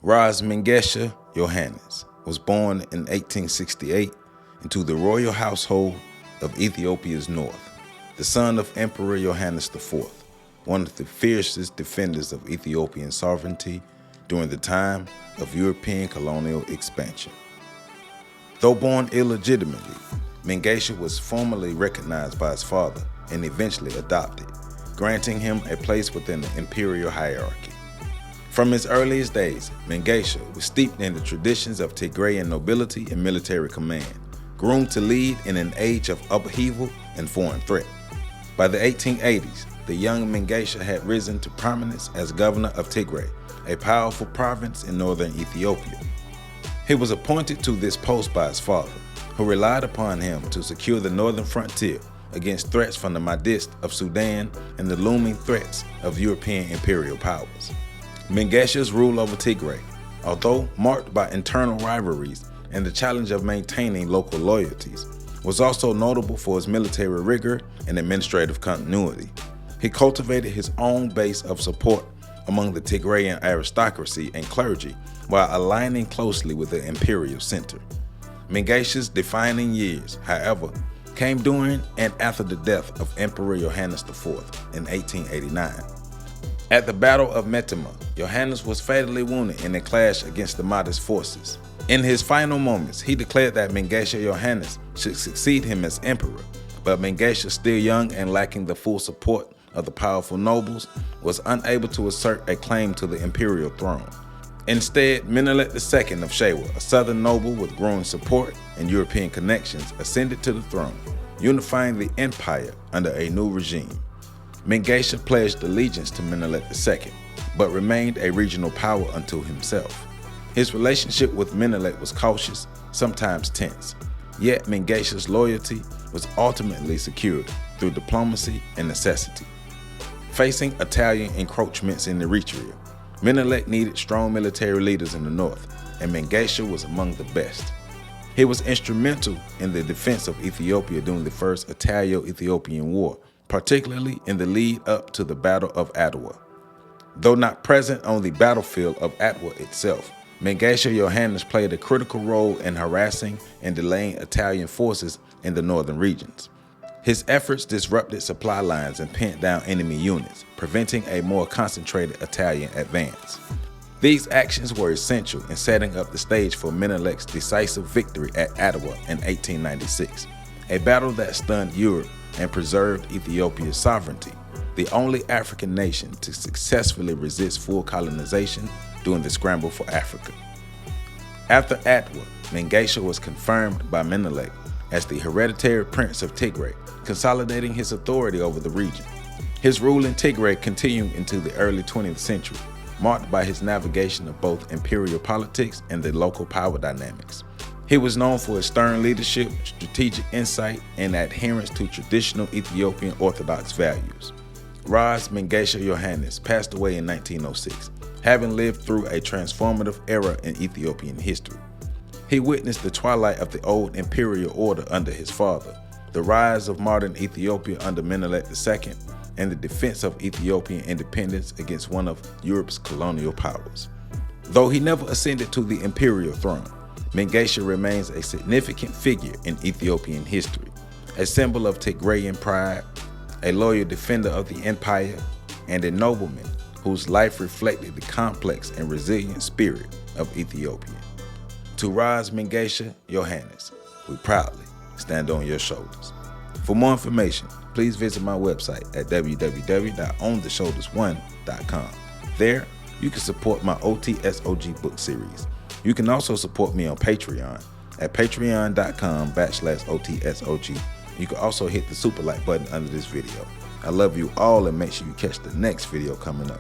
Mengesha Yohannes was born in 1868 into the royal household of Ethiopia's north, the son of Emperor Yohannes IV, one of the fiercest defenders of Ethiopian sovereignty during the time of European colonial expansion. Though born illegitimately, Mengesha was formally recognized by his father and eventually adopted, granting him a place within the imperial hierarchy. From his earliest days, Mengesha was steeped in the traditions of Tigrayan nobility and military command, groomed to lead in an age of upheaval and foreign threat. By the 1880s, the young Mengesha had risen to prominence as governor of Tigray, a powerful province in northern Ethiopia. He was appointed to this post by his father, who relied upon him to secure the northern frontier against threats from the Mahdists of Sudan and the looming threats of European imperial powers. Mengesha's rule over Tigray, although marked by internal rivalries and the challenge of maintaining local loyalties, was also notable for his military rigor and administrative continuity. He cultivated his own base of support among the Tigrayan aristocracy and clergy while aligning closely with the imperial center. Mengesha's defining years, however, came during and after the death of Emperor Yohannes IV in 1889. At the Battle of Metemma, Yohannes was fatally wounded in a clash against the Mahdist forces. In his final moments, he declared that Mengesha Yohannes should succeed him as emperor, but Mengesha, still young and lacking the full support of the powerful nobles, was unable to assert a claim to the imperial throne. Instead, Menelik II of Shewa, a southern noble with growing support and European connections, ascended to the throne, unifying the empire under a new regime. Mengesha pledged allegiance to Menelik II, but remained a regional power unto himself. His relationship with Menelik was cautious, sometimes tense, yet Mengesha's loyalty was ultimately secured through diplomacy and necessity. Facing Italian encroachments in Eritrea, Menelik needed strong military leaders in the north, and Mengesha was among the best. He was instrumental in the defense of Ethiopia during the First Italo-Ethiopian War, particularly in the lead up to the Battle of Adwa. Though not present on the battlefield of Adwa itself, Mengesha Yohannes played a critical role in harassing and delaying Italian forces in the northern regions. His efforts disrupted supply lines and pinned down enemy units, preventing a more concentrated Italian advance. These actions were essential in setting up the stage for Menelik's decisive victory at Adwa in 1896, a battle that stunned Europe and preserved Ethiopia's sovereignty, the only African nation to successfully resist full colonization during the scramble for Africa. After Adwa, Mengesha was confirmed by Menelik as the hereditary prince of Tigray, consolidating his authority over the region. His rule in Tigray continued into the early 20th century, marked by his navigation of both imperial politics and the local power dynamics. He was known for his stern leadership, strategic insight, and adherence to traditional Ethiopian Orthodox values. Mengesha Yohannes passed away in 1906, having lived through a transformative era in Ethiopian history. He witnessed the twilight of the old imperial order under his father, the rise of modern Ethiopia under Menelik II, and the defense of Ethiopian independence against one of Europe's colonial powers. Though he never ascended to the imperial throne, Mengesha remains a significant figure in Ethiopian history, a symbol of Tigrayan pride, a loyal defender of the empire, and a nobleman whose life reflected the complex and resilient spirit of Ethiopia. To Mengesha Yohannes, we proudly stand on your shoulders. For more information, please visit my website at www.ontheshoulders1.com. There, you can support my OTSOG book series. You can also support me on Patreon at patreon.com/OTSOG. You can also hit the super like button under this video. I love you all, and make sure you catch the next video coming up.